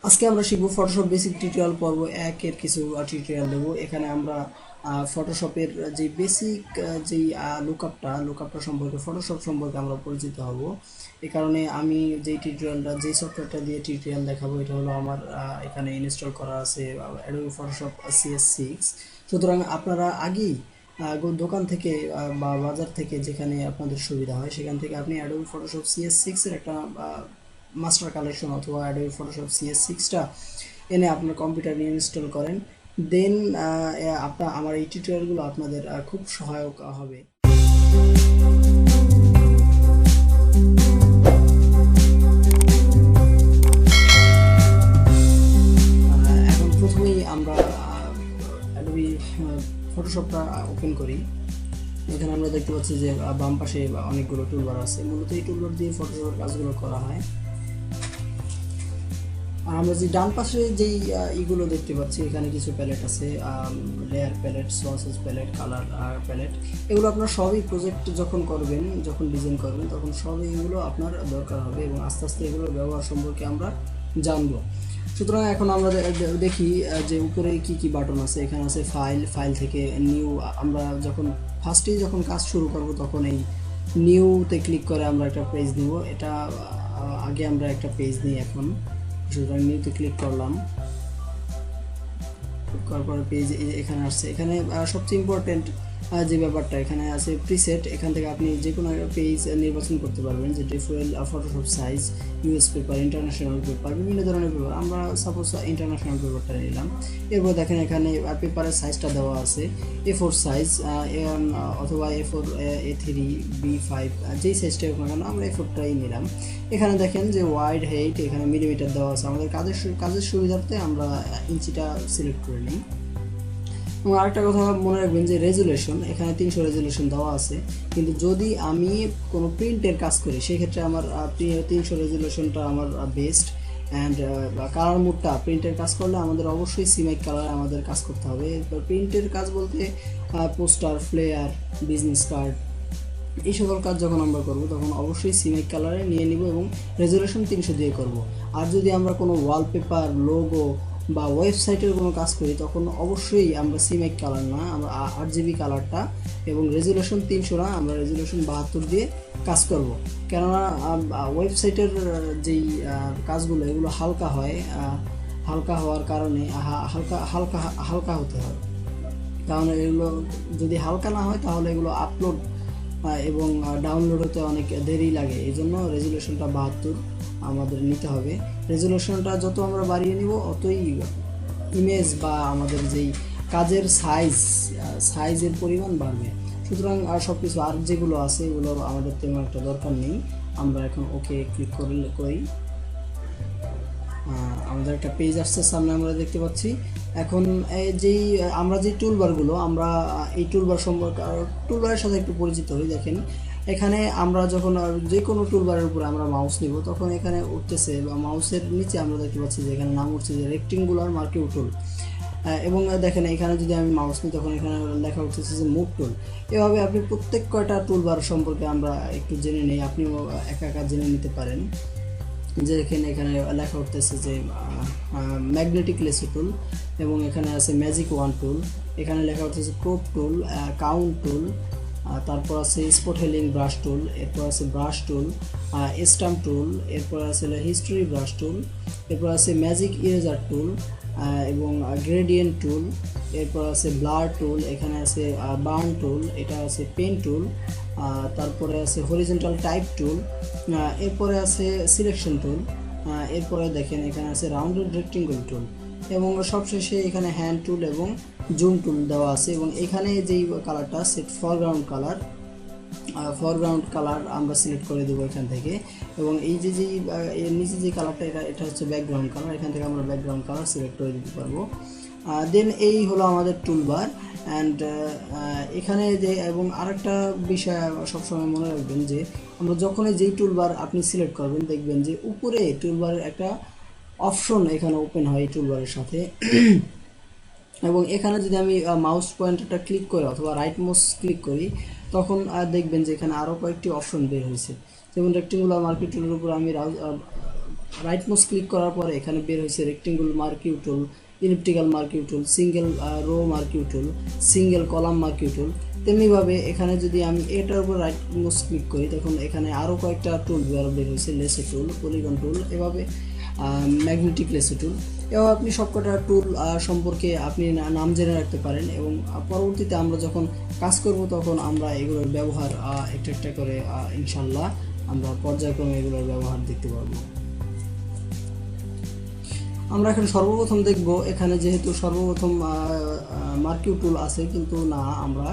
আজকে আমরা শিখব ফটোশপ বেসিক টিউটোরিয়াল পর্ব 1 এর কিছু টিউটোরিয়াল দেব। এখানে আমরা ফটোশপের যে বেসিক যেই লুকআপটা সম্পর্কে ফটোশপ সম্পর্কে আমরা পরিচিত হব। এই কারণে আমি যেই টিউটোরিয়ালটা যেই সফটওয়্যারটা দিয়ে টিউটোরিয়াল দেখাবো এটা হলো আমার এখানে ইনস্টল করা আছে অ্যাডোবি ফটোশপ CS6। সুতরাং আপনারা আগেই দোকান থেকে বা বাজার থেকে যেখানে আপনাদের সুবিধা হয় সেখান থেকে আপনি অ্যাডোবি ফটোশপ CS6 এর একটা মাস্টার কালেকশন অথবা অ্যাডোবি ফটোশপ CS6টা এনে আপনার কম্পিউটারে ইনস্টল করেন। দেন আপনার আমার এই টিউটোরিয়ালগুলো আপনাদের খুব সহায়ক হবে। এখন প্রথমেই আমরা অ্যাডোবি ফটোশপটা ওপেন করি। এখানে আমরা দেখতে পাচ্ছি যে বাম পাশে অনেকগুলো টুলবার আছে। মূলত এই টুলবার দিয়ে ফটোশপের কাজগুলো করা হয়। আর আমরা যে ডান পাশে যেই ইগুলো দেখতে পাচ্ছি এখানে কিছু প্যালেট আছে, layer palette, sources palette, colour palette. এগুলো আপনার সবই প্রজেক্ট যখন করবেন, যখন ডিজাইন করবেন তখন সবই এগুলো আপনার দরকার হবে এবং আস্তে আস্তে এগুলোর ব্যবহার সম্পর্কে আমরা জানবো। সুতরাং এখন আমরা দেখি যে উপরে কি কি বাটন আছে। এখানে আছে ফাইল থেকে নিউ। আমরা যখন ফার্স্টেই যখন কাজ শুরু করব তখন এই নিউতে ক্লিক করে আমরা একটা পেজ নিব। এটা আগে আমরা একটা পেজ নিই এখন। সুতরাং নিউতে ক্লিক করলাম, করার পরে পেজ এখানে আসছে। এখানে সবচেয়ে ইম্পর্টেন্ট যে ব্যাপারটা এখানে আছে প্রিসেট। এখান থেকে আপনি যে কোনো পেজ নির্বাচন করতে পারবেন, যে default Photoshop size, US paper, international paper, বিভিন্ন ধরনের পেপার। আমরা সাপোজ ইন্টারন্যাশনাল পেপারটা নিলাম। এরপর দেখেন এখানে পেপারের সাইজটা দেওয়া আছে A4 সাইজ অথবা A4, A3, B5, যেই সাইজটা হোক না কেন আমরা A4টাই নিলাম। এখানে দেখেন যে ওয়াইড হাইট এখানে মিলিমিটার দেওয়া আছে। আমাদের কাজের সুবিধার্থে আমরা ইঞ্চিটা সিলেক্ট করে নিই। এবং আরেকটা কথা মনে রাখবেন যে রেজুলেশন, এখানে 300 রেজুলেশন দেওয়া আছে, কিন্তু যদি আমি কোনো প্রিন্টের কাজ করি সেক্ষেত্রে আমার 300 রেজুলেশনটা আমার বেস্ট। অ্যান্ড কালার মোডটা প্রিন্টের কাজ করলে আমাদের অবশ্যই সিমেক কালারে আমাদের কাজ করতে হবে। এরপর প্রিন্টের কাজ বলতে পোস্টার, ফ্লেয়ার, বিজনেস কার্ড, এই সকল কাজ যখন আমরা করব তখন অবশ্যই সিমেক কালারে নিয়ে নিব এবং রেজুলেশন 300 দিয়ে করব। আর যদি আমরা কোনো ওয়ালপেপার, লোগো বা ওয়েবসাইটের কোনো কাজ করি তখন অবশ্যই আমরা সিমেক কালার না, আমরা RGB কালারটা এবং রেজুলেশন 300 না, আমরা রেজুলেশন 72 দিয়ে কাজ করব। কেননা ওয়েবসাইটের যেই কাজগুলো এগুলো হালকা হয়, হালকা হওয়ার কারণে হালকা হালকা হালকা হতে হয়। কারণ এগুলো যদি হালকা না হয় তাহলে এগুলো আপলোড এবং ডাউনলোড হতে অনেক দেরি লাগে। এই জন্য রেজুলেশনটা 72 আমাদের নিতে হবে। রেজুলেশনটা যত আমরা বাড়িয়ে নিব অতই ইমেজ বা আমাদের যেই কাজের সাইজের পরিমাণ বাড়বে। সুতরাং আর সব কিছু আর যেগুলো আছে এগুলো আমাদের তেমন একটা দরকার নেই। আমরা এখন ওকে ক্লিক করি। আমাদের একটা পেজ আসছে সামনে, আমরা দেখতে পাচ্ছি। এখন যেই আমরা যে টুলবারগুলো আমরা এই টুলবার সম্পর্কে টুলবারের সাথে একটু পরিচিত হই। দেখেন এখানে আমরা যখন যে কোনো টুলবারের উপরে আমরা মাউস নিব তখন এখানে উঠতেছে বা মাউসের নিচে আমরা দেখতে পাচ্ছি যে এখানে নাম উঠছে যে রেক্টেঙ্গুলার মার্কিউ টুল। এবং দেখেন এখানে যদি আমি মাউস নিই তখন এখানে লেখা উঠতেছে যে মুভ টুল। এভাবে আপনি প্রত্যেক কয়টা টুলবার সম্পর্কে আমরা একটু জেনে নিই, আপনিও একা একা জেনে নিতে পারেন। যে এখানে লেখা উঠতেছে যে ম্যাগনেটিক লেসো টুল এবং এখানে আছে ম্যাজিক ওয়ান টুল। এখানে লেখা উঠতেছে ক্রপ টুল, কাউন্ট টুল, তারপর আছে স্পট হেলিং ব্রাশ টুল, এরপর আছে ব্রাশ টুল, স্টাম্প টুল, এরপর আছে হিস্টোরি ব্রাশ টুল, এরপর আছে ম্যাজিক ইরেজার টুল এবং গ্রেডিয়েন্ট টুল, এরপর আছে ব্লার টুল, এখানে আছে বার্ন টুল, এটা আছে পেন টুল, তারপরে আছে হরিজন্টাল টাইপ টুল, এরপরে আছে সিলেকশন টুল, এরপরে দেখেন এখানে আছে রাউন্ডেড রেক্টেঙ্গল টুল এবং সবশেষে এখানে হ্যান্ড টুল এবং জুম টুল দেওয়া আছে। এবং এখানে যেই কালারটা সেট ফরগ্রাউন্ড কালার আমরা সিলেক্ট করে দেবো এখান থেকে। এবং এই যে এর নিচে যে কালারটা এটা হচ্ছে ব্যাকগ্রাউন্ড কালার, এখান থেকে আমরা ব্যাকগ্রাউন্ড কালার সিলেক্ট করে দিতে পারবো। দেন এই হলো আমাদের টুলবার। অ্যান্ড এখানে যে এবং আরেকটা বিষয় সবসময় মনে রাখবেন যে আমরা যখনই যেই টুলবার আপনি সিলেক্ট করবেন দেখবেন যে উপরে টুলবারের একটা অপশন এখানে ওপেন হয় এই টুলবারের সাথে। এবং এখানে যদি আমি মাউস পয়েন্টারটা ক্লিক করি অথবা রাইট মাউস ক্লিক করি তখন দেখবেন যে এখানে আরও কয়েকটি অপশন বের হয়েছে। যেমন রেক্টেঙ্গুলার মার্কিউ টুলের উপর আমি রাইট মাউস ক্লিক করার পরে এখানে বের হয়েছে রেক্টেঙ্গল মার্কিউ টুল, ইলিপ্টিক্যাল মার্কিউ টুল, সিঙ্গেল রো মার্কিউ টুল, সিঙ্গেল কলাম মার্কিউ টুল। তেমনিভাবে এখানে যদি আমি এটার উপর রাইট মাউস ক্লিক করি তখন এখানে আরও কয়েকটা টুল বের হয়েছে, লেসো টুল, পলিগন টুল, এভাবে ম্যাগনেটিক লেসো টুল। এভাবে আপনি সবকটা টুল সম্পর্কে আপনি নাম জেনে রাখতে পারেন এবং পরবর্তীতে আমরা যখন কাজ করব তখন আমরা এগুলোর ব্যবহার একটা একটা করে ইনশাল্লাহ আমরা পর্যায়ক্রমে এগুলোর ব্যবহার দেখতে পারবো। আমরা এখন সর্বপ্রথম দেখব এখানে যেহেতু সর্বপ্রথম মার্কিউ টুল আছে, কিন্তু না, আমরা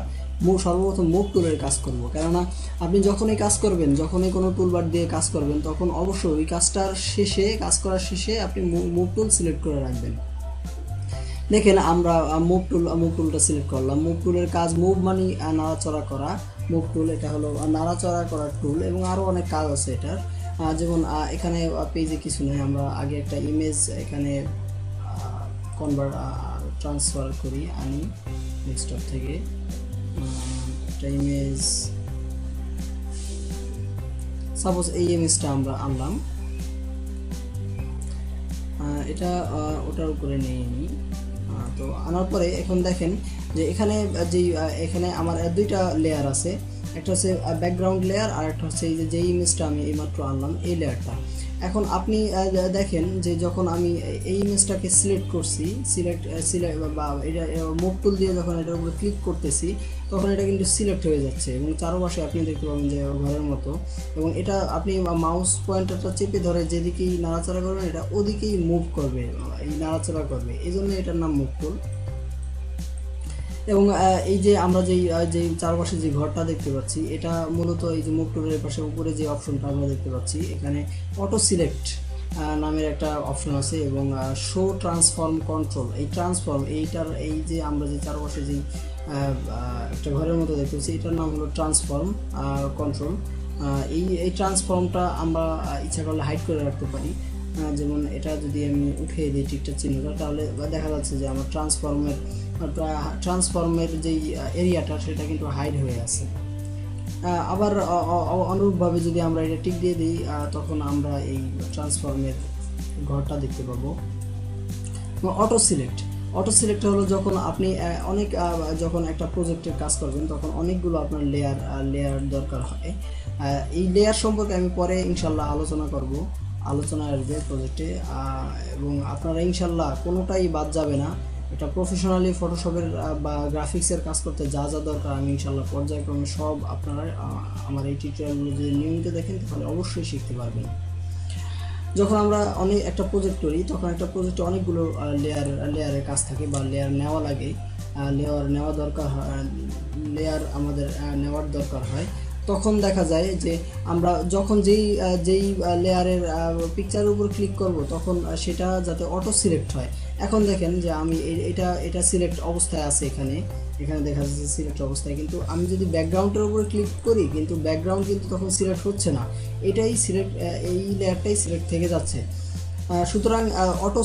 সর্বপ্রথম মুভ টুলের কাজ করব। কেননা আপনি যখনই কাজ করবেন, যখনই কোনো টুলবার দিয়ে কাজ করবেন, তখন অবশ্যই ওই কাজ করার শেষে আপনি মুভ টুল সিলেক্ট করে রাখবেন। দেখেন আমরা মুভ টুলটা সিলেক্ট করলাম। মুভ টুলের কাজ, মুভ মানে নাড়াচড়া করা, মুভ টুল এটা হলো নাড়াচড়া করার টুল এবং আরও অনেক কাজ আছে এটার। যেমন এখানে পেজে কিছু নেই, আমরা আগে একটা ইমেজ এখানে ট্রান্সফার করি, আনি ডেস্কটপ থেকে একটা ইমেজ, সাপোজ এই ইমেজটা আমরা আনলাম, এটা ওটার উপরে নিয়ে নিই। তো আনার পরে এখন দেখেন যে এখানে আমার দুইটা লেয়ার আছে, একটা হচ্ছে ব্যাকগ্রাউন্ড লেয়ার আর একটা হচ্ছে এই যে ইমেজটা আমি এইমাত্র আনলাম এই লেয়ারটা। এখন আপনি দেখেন যে যখন আমি এই ইমেজটাকে সিলেক্ট করছি, সিলেক্ট বা এটা মুভ টুল দিয়ে যখন এটার উপরে ক্লিক করতেছি তখন এটা কিন্তু সিলেক্ট হয়ে যাচ্ছে এবং চারপাশে আপনি দেখতে পাবেন যে ঘরের মতো। এবং এটা আপনি মাউস পয়েন্টারটা চেপে ধরে যেদিকেই নাড়াচাড়া করবেন এটা ওদিকেই মুভ করবে, এই নাড়াচাড়া করবে, এই জন্য এটার নাম মুভ টুল। এবং এই যে আমরা যেই চারপাশে যে ঘরটা দেখতে পাচ্ছি এটা মূলত এই যে মুভ টুলের পাশে উপরে যে অপশনটা আমরা দেখতে পাচ্ছি, এখানে অটো সিলেক্ট নামের একটা অপশন আছে এবং শো ট্রান্সফর্ম কন্ট্রোল, এই ট্রান্সফর্ম এই যে আমরা যে চারপাশে যে একটা ঘরের মতো দেখতে পাচ্ছি এটার নাম হলো ট্রান্সফর্ম কন্ট্রোল। এই ট্রান্সফর্মটা আমরা ইচ্ছা করলে হাইড করে রাখতে পারি। যেমন এটা যদি আমি উঠিয়ে দিই টিকটার চিহ্নটা, তাহলে দেখা যাচ্ছে যে আমার ট্রান্সফর্মের যেই এরিয়াটা সেটা কিন্তু হাইড হয়ে আছে। আবার অনুরূপভাবে যদি আমরা এটা টিক দিয়ে দিই তখন আমরা এই ট্রান্সফর্মের ঘরটা দেখতে পাবো। অটো সিলেক্ট হলো যখন আপনি যখন একটা প্রজেক্টের কাজ করবেন তখন অনেকগুলো আপনার লেয়ার দরকার হয়। এই লেয়ার সম্পর্কে আমি পরে ইনশাল্লাহ আলোচনা আসবে প্রজেক্টে, এবং আপনারা ইনশাল্লাহ কোনোটাই বাদ যাবে না। এটা প্রফেশনালি ফটোশপের বা গ্রাফিক্সের কাজ করতে যা দরকার আমি ইনশাল্লাহ পর্যায়ক্রমে সব আপনারা আমার এই টিউটোরিয়ালগুলো যদি নিয়মিত দেখেন তাহলে অবশ্যই শিখতে পারবেন। যখন আমরা একটা প্রজেক্ট করি তখন একটা প্রজেক্টে অনেকগুলো লেয়ারের কাজ থাকে বা লেয়ার নেওয়া লাগে, লেয়ার আমাদের নেওয়ার দরকার হয়। তখন দেখা যায় যে আমরা যখন যেই লেয়ারের পিকচারের উপর ক্লিক করব তখন সেটা যাতে অটো সিলেক্ট হয়। এখন দেখেন যে আমি এটা সিলেক্ট অবস্থায় আছে, এখানে দেখা যাচ্ছে সিলেক্ট অবস্থায়, কিন্তু আমি যদি ব্যাকগ্রাউন্ডের উপরে ক্লিক করি কিন্তু ব্যাকগ্রাউন্ড কিন্তু তখন সিলেক্ট হচ্ছে না, এই লেয়ারটাই সিলেক্ট থেকে যাচ্ছে। সুতরাং অটো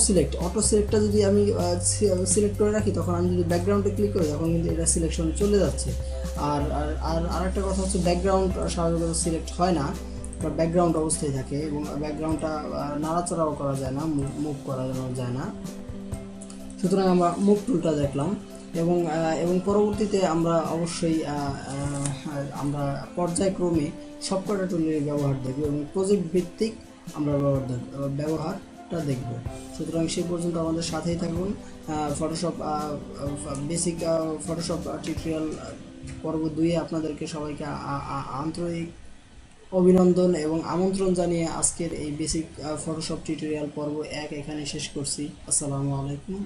সিলেক্টটা যদি আমি সিলেক্ট করে রাখি তখন আমি যদি ব্যাকগ্রাউন্ডে ক্লিক করি তখন কিন্তু এটা সিলেকশন চলে যাচ্ছে। আর একটা কথা হচ্ছে ব্যাকগ্রাউন্ড স্বাভাবিকভাবে সিলেক্ট হয় না, ব্যাকগ্রাউন্ড অবস্থায় থাকে এবং ব্যাকগ্রাউন্ডটা নাড়াচড়াও করা যায় না, মুভ করা যায় না। সুতরাং আমরা মুভ টুলটা দেখলাম এবং পরবর্তীতে আমরা অবশ্যই আমরা পর্যায়ক্রমে সবকটা টুলের ব্যবহার দেখব এবং প্রজেক্ট ভিত্তিক আমরা ব্যবহারটা দেখব। সুতরাং সেই পর্যন্ত আমাদের সাথেই থাকুন। বেসিক ফটোশপ টিউটোরিয়াল পর্ব 2-এ আপনাদেরকে সবাইকে আন্তরিক অভিনন্দন এবং আমন্ত্রণ জানিয়ে আজকের এই বেসিক ফটোশপ টিউটোরিয়াল পর্ব 1 এখানে শেষ করছি। আসসালামু আলাইকুম।